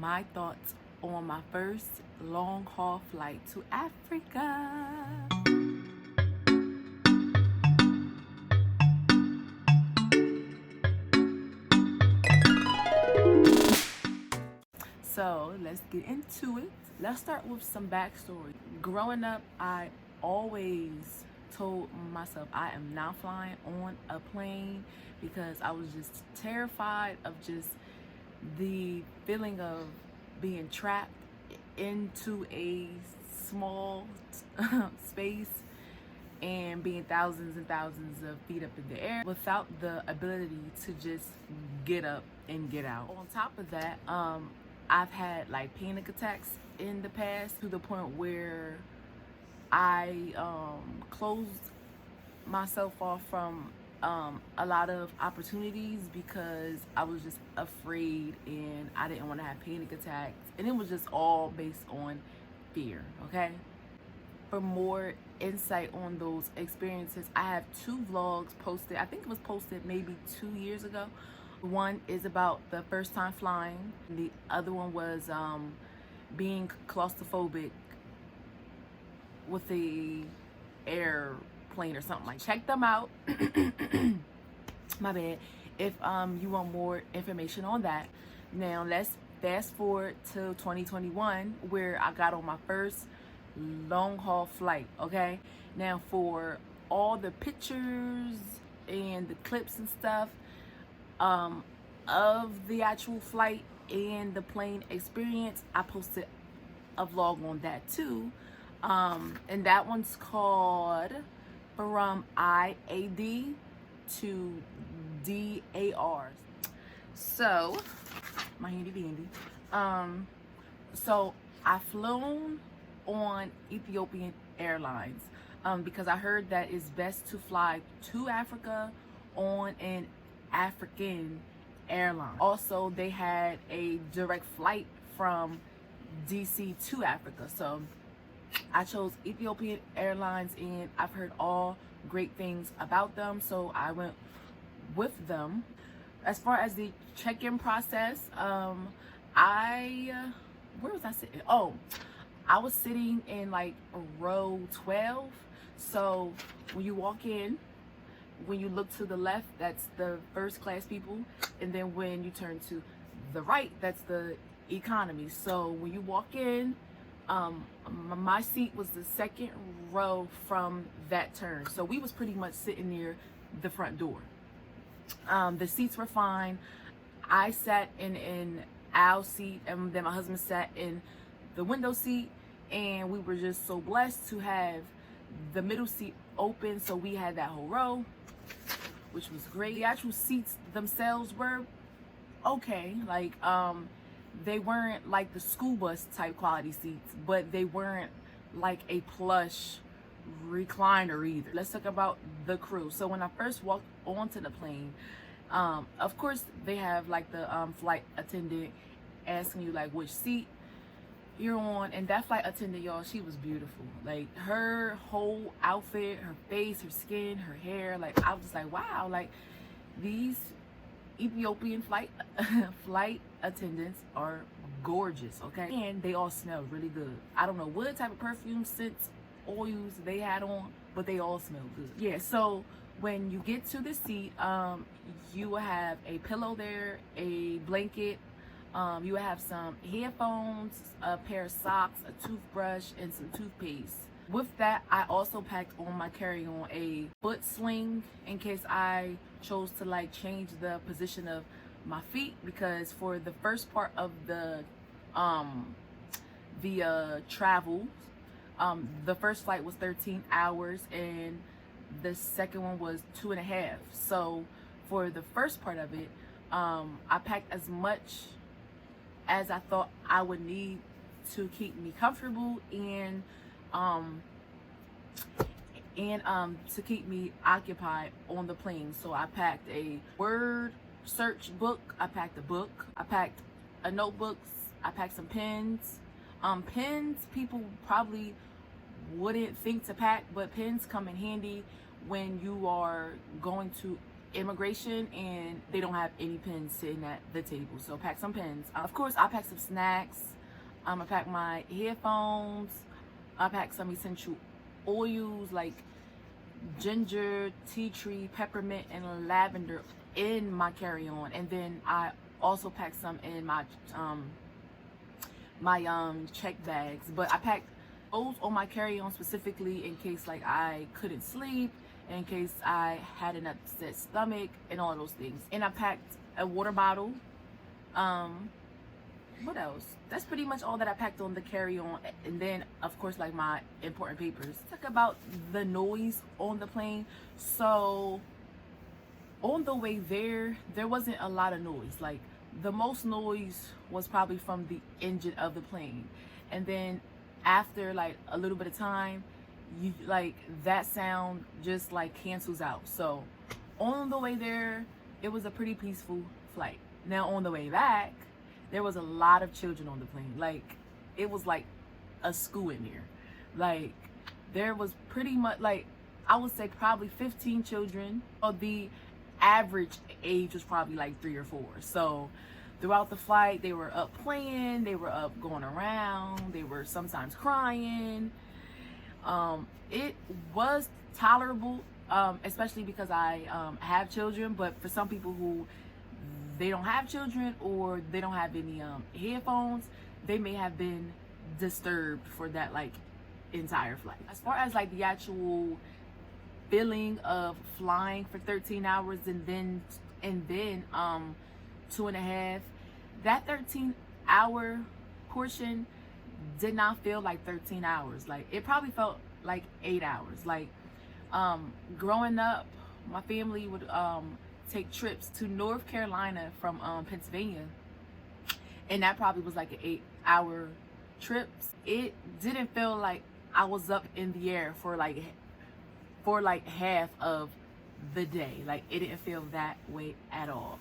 my thoughts on my first long haul flight to Africa. So let's get into it. Let's start with some backstory. Growing up, I always told myself I am not flying on a plane because I was just terrified of just the feeling of being trapped into a small space and being thousands and thousands of feet up in the air without the ability to just get up and get out. On top of that, I've had like panic attacks in the past to the point where I closed myself off from a lot of opportunities because I was just afraid and I didn't want to have panic attacks, and it was just all based on fear. Okay, for more insight on those experiences, I have 2 vlogs posted. I think it was posted maybe 2 years ago. One is about the first time flying. The other one was being claustrophobic with the airplane or something like. Check them out. My bad. If you want more information on that. Now let's fast forward to 2021, where I got on my first long haul flight. Okay, now for all the pictures and the clips and stuff of the actual flight and the plane experience, I posted a vlog on that too, and that one's called From IAD to DAR. So my handy dandy. So I flown on Ethiopian Airlines because I heard that it's best to fly to Africa on an African airline. Also, they had a direct flight from DC to Africa. So I chose Ethiopian Airlines, and I've heard all great things about them, so I went with them. As far as the check-in process, where was I sitting? Oh, I was sitting in like row 12. So when you walk in, when you look to the left, that's the first class people, and then when you turn to the right, that's the economy. So when you walk in, my seat was the second row from that turn, so we was pretty much sitting near the front door. The seats were fine. I sat in an aisle seat, and then my husband sat in the window seat, and we were just so blessed to have the middle seat open, so we had that whole row, which was great. The actual seats themselves were okay, like they weren't like the school bus type quality seats, but they weren't like a plush recliner either. Let's talk about the crew. So when I first walked onto the plane, of course they have like the flight attendant asking you like which seat you're on, and that flight attendant, y'all, she was beautiful. Like her whole outfit, her face, her skin, her hair, like I was just like, wow, like these Ethiopian flight attendants are gorgeous. Okay, and they all smell really good. I don't know what type of perfume, scents, oils they had on, but they all smell good. Yeah, so when you get to the seat, you will have a pillow there, a blanket, you will have some headphones, a pair of socks, a toothbrush, and some toothpaste. With that, I also packed on my carry-on a foot sling in case I chose to like change the position of my feet, because for the first part of the travel, the first flight was 13 hours and the second one was 2.5. So for the first part of it, I packed as much as I thought I would need to keep me comfortable and to keep me occupied on the plane. So I packed a word search book, I packed a book, I packed a notebook, I packed some pens. Pens, people probably wouldn't think to pack, but pens come in handy when you are going to immigration, and they don't have any pens sitting at the table. So pack some pens. Of course, I packed some snacks. I packed my headphones. I packed some essential oils like ginger, tea tree, peppermint, and lavender in my carry-on. And then I also packed some in my check bags. But I packed those on my carry-on specifically in case like I couldn't sleep, in case I had an upset stomach, and all those things. And I packed a water bottle. What else? That's pretty much all that I packed on the carry-on. And then of course like my important papers. Talk about the noise on the plane. So on the way there wasn't a lot of noise. Like the most noise was probably from the engine of the plane, and then after like a little bit of time, you like that sound just like cancels out. So on the way there, it was a pretty peaceful flight. Now on the way back, there was a lot of children on the plane. Like it was like a school in there. Like there was pretty much like, I would say probably 15 children. The average age was probably like 3 or 4. So throughout the flight, they were up playing, they were up going around, they were sometimes crying. It was tolerable, especially because I have children. But for some people who they don't have children or they don't have any headphones, they may have been disturbed for that like entire flight. As far as like the actual feeling of flying for 13 hours and then 2.5, that 13-hour portion did not feel like 13 hours. Like it probably felt like 8 hours. Like growing up, my family would take trips to North Carolina from Pennsylvania, and that probably was like an 8-hour trip. It didn't feel like I was up in the air for like half of the day. Like it didn't feel that way at all.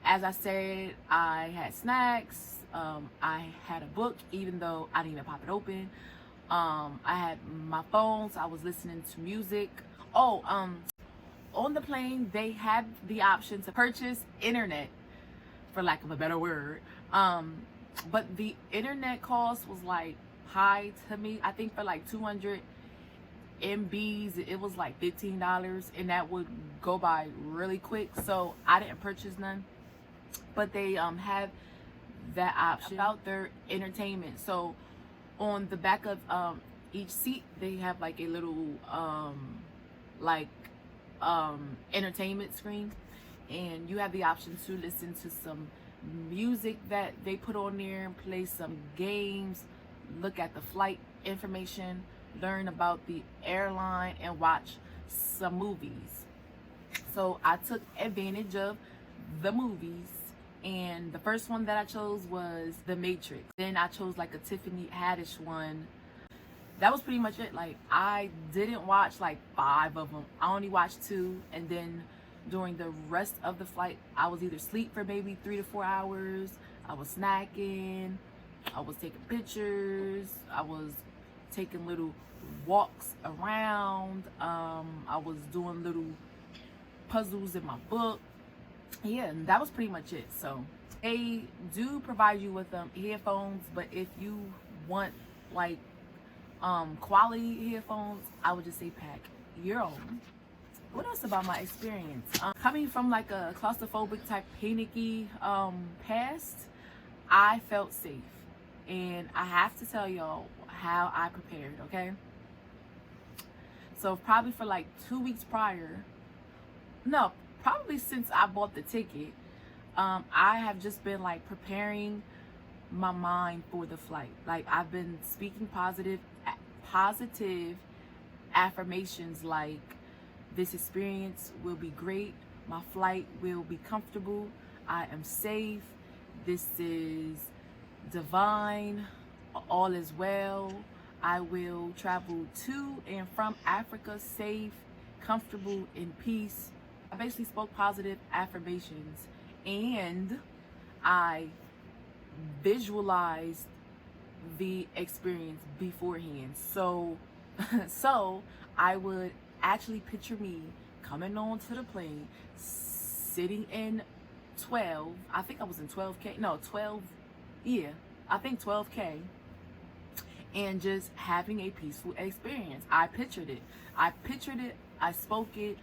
As I said, I had snacks. I had a book, even though I didn't even pop it open. I had my phone, so I was listening to music. On the plane, they had the option to purchase internet, for lack of a better word. But the internet cost was like high to me. I think for like 200 MBs, it was like $15, and that would go by really quick. So I didn't purchase none. But they have that option about their entertainment. So on the back of each seat, they have like a little entertainment screen, and you have the option to listen to some music that they put on there, play some games, look at the flight information, learn about the airline, and watch some movies. So I took advantage of the movies, and the first one that I chose was The Matrix. Then I chose like a Tiffany Haddish one. That was pretty much it. Like I didn't watch like 5 of them. I only watched 2, and then during the rest of the flight, I was either asleep for maybe 3 to 4 hours. I was snacking. I was taking pictures. I was taking little walks around. I was doing little puzzles in my book. Yeah, and that was pretty much it. So they do provide you with headphones, but if you want like quality headphones, I would just say pack your own. What else about my experience? Coming from like a claustrophobic type panicky past, I felt safe, and I have to tell y'all how I prepared. Okay, so probably for like 2 weeks prior, no, probably since I bought the ticket, I have just been like preparing my mind for the flight. Like I've been speaking positive affirmations like, this experience will be great, my flight will be comfortable, I am safe, this is divine, all is well, I will travel to and from Africa safe, comfortable, in peace. I basically spoke positive affirmations, and I visualized the experience beforehand. So I would actually picture me coming onto the plane, sitting in 12, I think I was in 12K, no, 12, yeah, I think 12K, and just having a peaceful experience. I pictured it, I spoke it,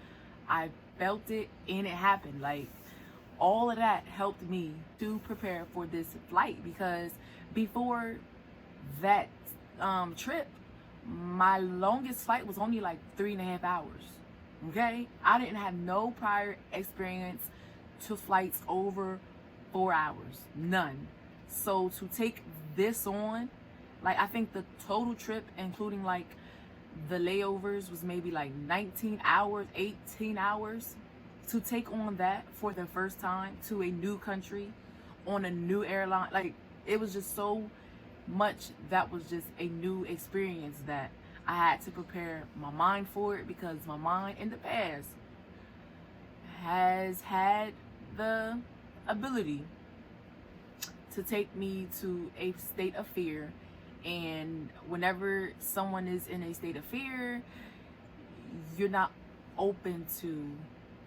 I felt it, and it happened. Like, all of that helped me to prepare for this flight, because before that trip, my longest flight was only like 3.5 hours. Okay, I didn't have no prior experience to flights over 4 hours, none. So to take this on, like, I think the total trip, including like the layovers, was maybe like 19 hours, 18 hours. To take on that for the first time to a new country on a new airline, like, it was just so much that was just a new experience that I had to prepare my mind for it, because my mind in the past has had the ability to take me to a state of fear. And whenever someone is in a state of fear, you're not open to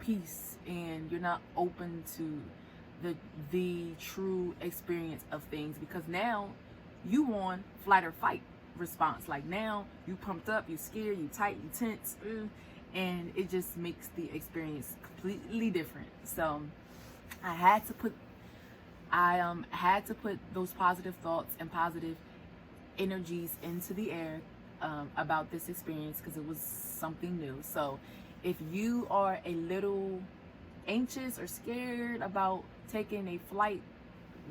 peace, and you're not open to the true experience of things, because now you on flight or fight response. Like, now you pumped up, you scared, you tight, you tense, and it just makes the experience completely different. So I had to put those positive thoughts and positive energies into the air about this experience, because it was something new. So if you are a little anxious or scared about taking a flight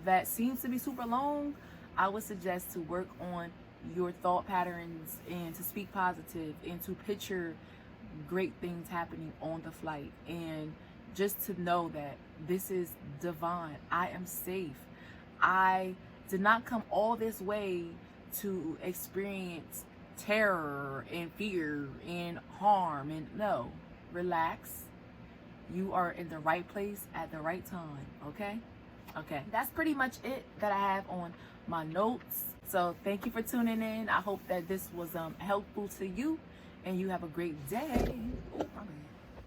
that seems to be super long, I would suggest to work on your thought patterns, and to speak positive, and to picture great things happening on the flight, and just to know that this is divine. I am safe. I did not come all this way to experience terror and fear and harm. And no, relax. You are in the right place at the right time. Okay, that's pretty much it that I have on my notes. So thank you for tuning in. I hope that this was helpful to you, and you have a great day. Oh, my bad.